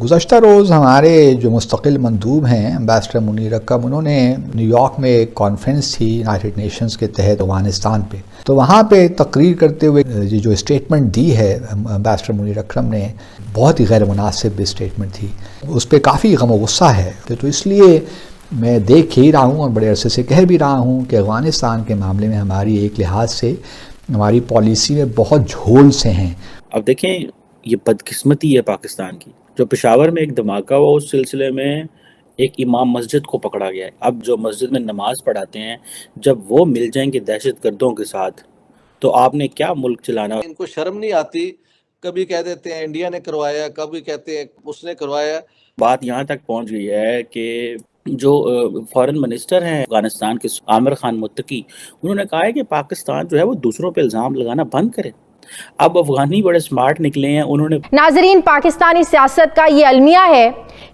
گزشتہ روز ہمارے جو مستقل مندوب ہیں امبیسڈر منیر اکرم، انہوں نے نیو یارک میں ایک کانفرنس تھی یونائیٹڈ نیشنز کے تحت افغانستان پہ، تو وہاں پہ تقریر کرتے ہوئے یہ جو اسٹیٹمنٹ دی ہے امبیسڈر منیر اکرم نے، بہت ہی غیر مناسب اسٹیٹمنٹ تھی، اس پہ کافی غم و غصہ ہے۔ تو اس لیے میں دیکھ ہی رہا ہوں اور بڑے عرصے سے کہہ بھی رہا ہوں کہ افغانستان کے معاملے میں ہماری ایک لحاظ سے ہماری پالیسی میں بہت جھول سے ہیں۔ اب دیکھیں، یہ بدقسمتی ہے پاکستان کی، جو پشاور میں ایک دھماکہ ہوا اس سلسلے میں ایک امام مسجد کو پکڑا گیا ہے۔ اب جو مسجد میں نماز پڑھاتے ہیں، جب وہ مل جائیں گے دہشت گردوں کے ساتھ تو آپ نے کیا ملک چلانا؟ ان کو شرم نہیں آتی، کبھی کہہ دیتے ہیں انڈیا نے کروایا، کبھی کہتے ہیں اس نے کروایا۔ بات یہاں تک پہنچ گئی ہے کہ جو فارن منسٹر ہیں افغانستان کے عامر خان متقی، انہوں نے کہا ہے کہ پاکستان جو ہے وہ دوسروں پہ الزام لگانا بند کرے۔ اب افغانی بڑے سمارٹ نکلے ہیں، انہوں نے ناظرین، پاکستانی سیاست کا یہ المیہ ہے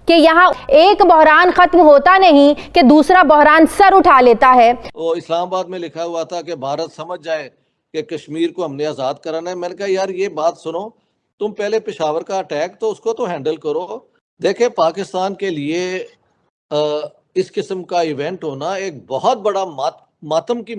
کہ یہاں ایک بحران ختم ہوتا نہیں کہ دوسرا بحران سر اٹھا لیتا ہے۔ وہ اسلام آباد میں لکھا ہوا تھا کہ بھارت سمجھ جائے کہ کشمیر کو ہم نے آزاد کرانا ہے۔ میں نے کہا یار یہ بات سنو، تم پہلے پشاور کا اٹیک تو اس کو تو ہینڈل کرو۔ دیکھیں، پاکستان کے لیے اس قسم کا ایونٹ ہونا ایک بہت بڑا ماتم کی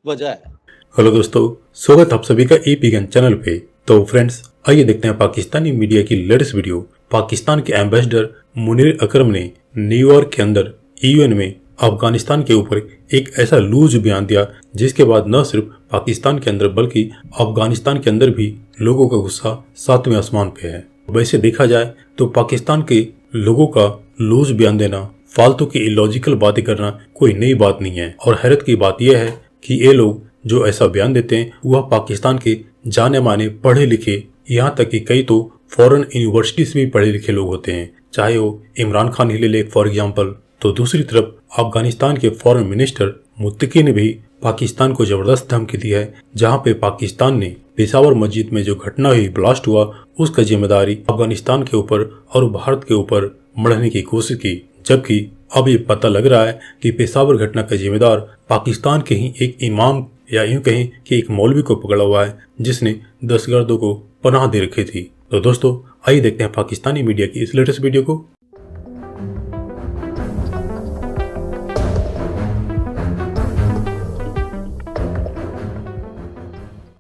وجہ ہے۔ ہلو دوستو، سواگت آپ سبھی کا اے پی گن چینل پہ۔ تو فرینڈز، آئیے دیکھتے ہیں پاکستانی میڈیا کی لیٹسٹ ویڈیو۔ پاکستان کے ایمبیسڈر منیر اکرم نے نیو یارک کے اندر UN میں افغانستان کے اوپر ایک ایسا لوز بیان دیا جس کے بعد نہ صرف پاکستان کے اندر بلکہ افغانستان کے اندر بھی لوگوں کا غصہ ساتویں آسمان پہ ہے۔ ویسے دیکھا جائے تو پاکستان کے لوگوں کا لوز بیان دینا، فالتو کی illogical باتیں کرنا کوئی نئی بات نہیں ہے، اور حیرت کی بات یہ ہے کہ یہ لوگ جو ایسا بیان دیتے ہیں وہ پاکستان کے جانے مانے پڑھے لکھے، یہاں تک کہ کئی تو فورن یونیورسٹیز میں پڑھے لکھے لوگ ہوتے ہیں، چاہے وہ عمران خان ہی لے لے فار ایگزامپل۔ تو دوسری طرف افغانستان کے فارن منسٹر متقی نے بھی پاکستان کو زبردست دھمکی دی ہے، جہاں پہ پاکستان نے پشاور مسجد میں جو گھٹنا ہوئی، بلاسٹ ہوا، اس کا ذمہ داری افغانستان کے اوپر اور بھارت کے اوپر مڑھنے کی کوشش کی، جبکہ اب یہ پتہ لگ رہا ہے کہ پشاور گھٹنا کا ذمہ دار پاکستان کے ہی ایک امام یا یوں کہیں کہ ایک مولوی کو پکڑا ہوا ہے جس نے دہشت گردوں کو پناہ دے رکھی تھی۔ تو دوستو، آئیے دیکھتے ہیں پاکستانی میڈیا کی اس لیٹسٹ ویڈیو کو۔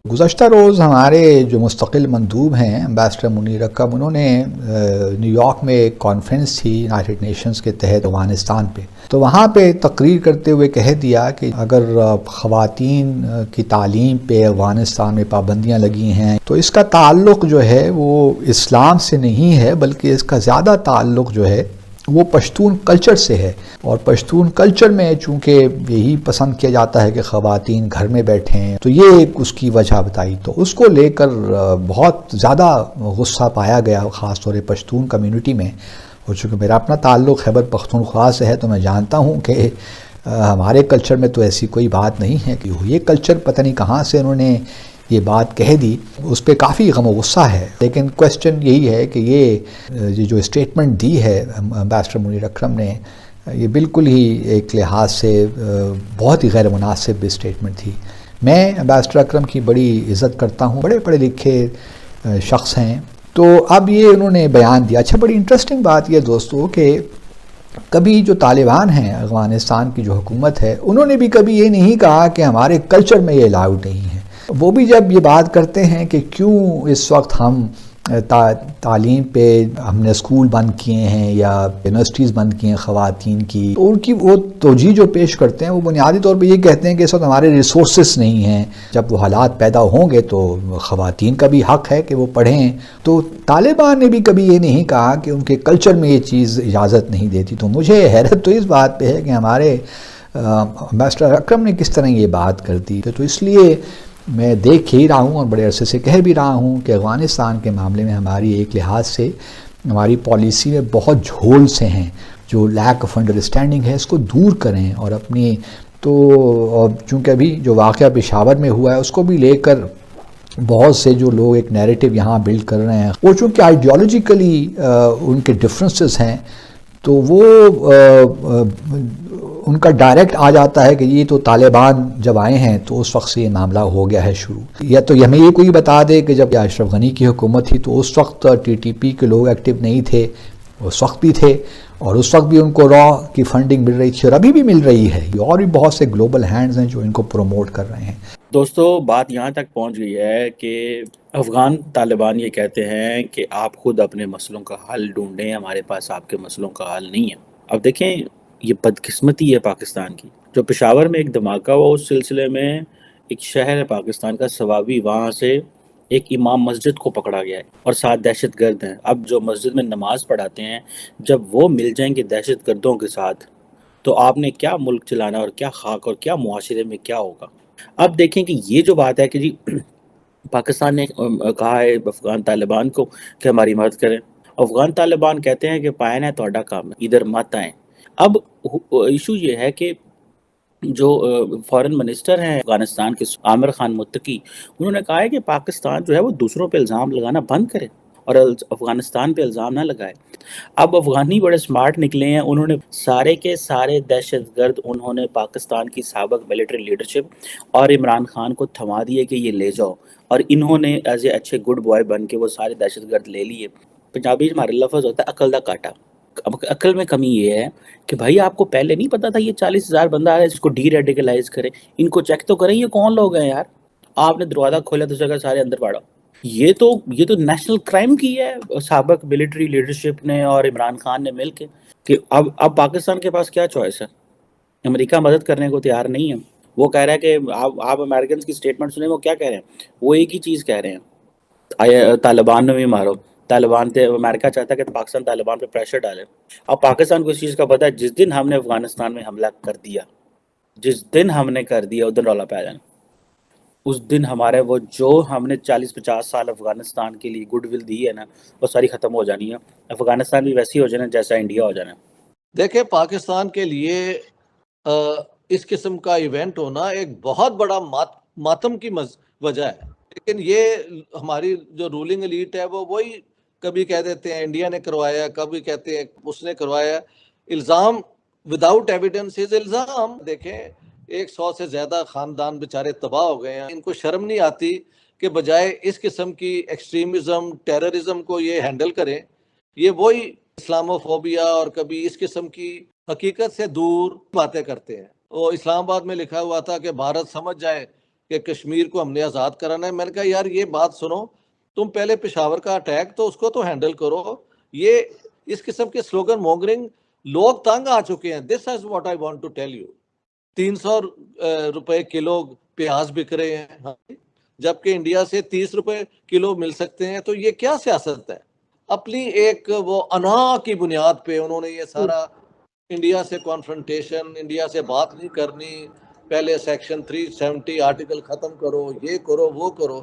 گزشتہ روز ہمارے جو مستقل مندوب ہیں امبیسڈر منیر اکرم، انہوں نے نیو یارک میں ایک کانفرنس تھی یونائیٹڈ نیشنز کے تحت افغانستان پہ، تو وہاں پہ تقریر کرتے ہوئے کہہ دیا کہ اگر خواتین کی تعلیم پہ افغانستان میں پابندیاں لگی ہیں تو اس کا تعلق جو ہے وہ اسلام سے نہیں ہے، بلکہ اس کا زیادہ تعلق جو ہے وہ پشتون کلچر سے ہے، اور پشتون کلچر میں چونکہ یہی پسند کیا جاتا ہے کہ خواتین گھر میں بیٹھیں، تو یہ ایک اس کی وجہ بتائی۔ تو اس کو لے کر بہت زیادہ غصہ پایا گیا، خاص طور پشتون کمیونٹی میں، اور چونکہ میرا اپنا تعلق خیبر پختونخوا سے ہے تو میں جانتا ہوں کہ ہمارے کلچر میں تو ایسی کوئی بات نہیں ہے کہ یہ کلچر پتہ نہیں کہاں سے انہوں نے یہ بات کہہ دی، اس پہ کافی غم و غصہ ہے۔ لیکن کویسچن یہی ہے کہ یہ جو اسٹیٹمنٹ دی ہے امبیسڈر منیر اکرم نے، یہ بالکل ہی ایک لحاظ سے بہت ہی غیر مناسب اسٹیٹمنٹ تھی۔ میں امبیسڈر اکرم کی بڑی عزت کرتا ہوں، بڑے پڑھے لکھے شخص ہیں، تو اب یہ انہوں نے بیان دیا۔ اچھا، بڑی انٹرسٹنگ بات یہ دوستو کہ کبھی جو طالبان ہیں، افغانستان کی جو حکومت ہے، انہوں نے بھی کبھی یہ نہیں کہا کہ ہمارے کلچر میں یہ الاؤڈ نہیں ہے۔ وہ بھی جب یہ بات کرتے ہیں کہ کیوں اس وقت ہم تعلیم پہ ہم نے اسکول بند کیے ہیں یا یونیورسٹیز بند کی ہیں خواتین کی، تو ان کی وہ توجیہ جو پیش کرتے ہیں وہ بنیادی طور پہ یہ کہتے ہیں کہ اس وقت ہمارے ریسورسز نہیں ہیں، جب وہ حالات پیدا ہوں گے تو خواتین کا بھی حق ہے کہ وہ پڑھیں۔ تو طالبان نے بھی کبھی یہ نہیں کہا کہ ان کے کلچر میں یہ چیز اجازت نہیں دیتی۔ تو مجھے حیرت تو اس بات پہ ہے کہ ہمارے امبیسڈر اکرم نے کس طرح یہ بات کر دی۔ تو اس لیے میں دیکھ ہی رہا ہوں اور بڑے عرصے سے کہہ بھی رہا ہوں کہ افغانستان کے معاملے میں ہماری ایک لحاظ سے ہماری پالیسی میں بہت جھول سے ہیں، جو لیک آف انڈرسٹینڈنگ ہے اس کو دور کریں، اور اپنی تو چونکہ ابھی جو واقعہ پشاور میں ہوا ہے اس کو بھی لے کر بہت سے جو لوگ ایک نیریٹو یہاں بلڈ کر رہے ہیں، وہ چونکہ آئیڈیالوجیکلی ان کے ڈفرینسز ہیں، تو وہ ان کا ڈائریکٹ آ جاتا ہے کہ یہ تو طالبان جب آئے ہیں تو اس وقت سے یہ معاملہ ہو گیا ہے شروع، یا تو ہمیں یہ کوئی بتا دے کہ جب اشرف غنی کی حکومت تھی تو اس وقت TTP کے لوگ ایکٹیو نہیں تھے، اس وقت بھی تھے اور اس وقت بھی ان کو را کی فنڈنگ مل رہی تھی اور ابھی بھی مل رہی ہے. اور بھی بہت سے گلوبل ہینڈز ہیں جو ان کو پروموٹ کر رہے ہیں. دوستو بات یہاں تک پہنچ گئی ہے کہ افغان طالبان یہ کہتے ہیں کہ آپ خود اپنے مسئلوں کا حل ڈھونڈیں، ہمارے پاس آپ کے مسئلوں کا حل نہیں ہے. اب دیکھیں یہ بدقسمتی ہے پاکستان کی. جو پشاور میں ایک دھماکہ ہوا اس سلسلے میں ایک شہر ہے پاکستان کا سوابی، وہاں سے ایک امام مسجد کو پکڑا گیا ہے اور 7 دہشت گرد ہیں. اب جو مسجد میں نماز پڑھاتے ہیں جب وہ مل جائیں گے دہشت گردوں کے ساتھ تو آپ نے کیا ملک چلانا اور کیا خاک اور کیا معاشرے میں کیا ہوگا. اب دیکھیں کہ یہ جو بات ہے کہ جی پاکستان نے کہا ہے افغان طالبان کو کہ ہماری مدد کریں. افغان طالبان کہتے ہیں کہ پائن ہے توڑا کام ہے، ادھر مت آئیں. اب ایشو یہ ہے کہ جو فارن منسٹر ہیں افغانستان کے عامر خان متقی، انہوں نے کہا ہے کہ پاکستان جو ہے وہ دوسروں پہ الزام لگانا بند کرے اور افغانستان پہ الزام نہ لگائے. اب افغانی بڑے سمارٹ نکلے ہیں، انہوں نے سارے کے سارے دہشت گرد انہوں نے پاکستان کی سابق ملٹری لیڈرشپ اور عمران خان کو تھما دیے کہ یہ لے جاؤ، اور انہوں نے ایز اے اچھے گڈ بوائے بن کے وہ سارے دہشت گرد لے لیے. پنجابی ہمارا لفظ ہوتا ہے عقل دا کاٹا. اب عقل میں کمی یہ ہے کہ بھائی آپ کو پہلے نہیں پتا تھا یہ 40,000 بندہ ہے جس کو ڈی ریڈیکلائز کریں، ان کو چیک تو کریں یہ کون لوگ ہیں یار. آپ نے دروازہ کھولا تو جگہ سارے اندر پاڑا. یہ تو نیشنل کرائم کی ہے سابق ملٹری لیڈرشپ نے اور عمران خان نے مل کے کہ اب پاکستان کے پاس کیا چوائس ہے. امریکہ مدد کرنے کو تیار نہیں ہے. وہ کہہ رہا ہے کہ آپ امریکنز کی سٹیٹمنٹ سنیں، وہ کیا کہہ رہے ہیں، وہ ایک ہی چیز کہہ رہے ہیں طالبان میں بھی مارو. طالبان سے امریکہ چاہتا ہے کہ پاکستان طالبان پہ پریشر ڈالے. اب پاکستان کو اس چیز کا پتہ ہے جس دن ہم نے افغانستان میں حملہ کر دیا، جس دن ہم نے کر دیا اس دن رولا پہ جانا. اس دن ہمارے وہ جو ہم نے 40-50 سال افغانستان کے لیے گڈ ول دی ہے نا وہ ساری ختم ہو جانی ہے. افغانستان بھی ویسی ہو جانا جیسا انڈیا ہو جانا. دیکھیں پاکستان کے لیے اس قسم کا ایونٹ ہونا ایک بہت بڑا ماتم کی وجہ ہے. لیکن یہ ہماری جو رولنگ ایلیٹ ہے وہ وہی کبھی کہہ دیتے ہیں انڈیا نے کروایا، کبھی کہتے ہیں اس نے کروایا. الزام وداؤٹ ایویڈنس از الزام. دیکھیں 100 سے زیادہ خاندان بیچارے تباہ ہو گئے ہیں. ان کو شرم نہیں آتی کہ بجائے اس قسم کی ایکسٹریمزم ٹیررزم کو یہ ہینڈل کریں، یہ وہی اسلاموفوبیا اور کبھی اس قسم کی حقیقت سے دور باتیں کرتے ہیں. وہ اسلام آباد میں لکھا ہوا تھا کہ بھارت سمجھ جائے کہ کشمیر کو ہم نے آزاد کرانا ہے. میں نے کہا یار یہ بات سنو، تم پہلے پشاور کا اٹیک تو اس کو تو ہینڈل کرو. یہ اس قسم کے سلوگن مونگرنگ لوگ تنگ آ چکے ہیں. This is what I want to tell you. 300 روپے کلو پیاز بک رہے ہیں جبکہ انڈیا سے 30 روپے کلو مل سکتے ہیں. تو یہ کیا سیاست ہے؟ اپنی ایک وہ انا کی بنیاد پہ انہوں نے یہ سارا انڈیا سے کانفرنٹیشن، انڈیا سے بات نہیں کرنی، پہلے سیکشن 370 آرٹیکل ختم کرو، یہ کرو وہ کرو.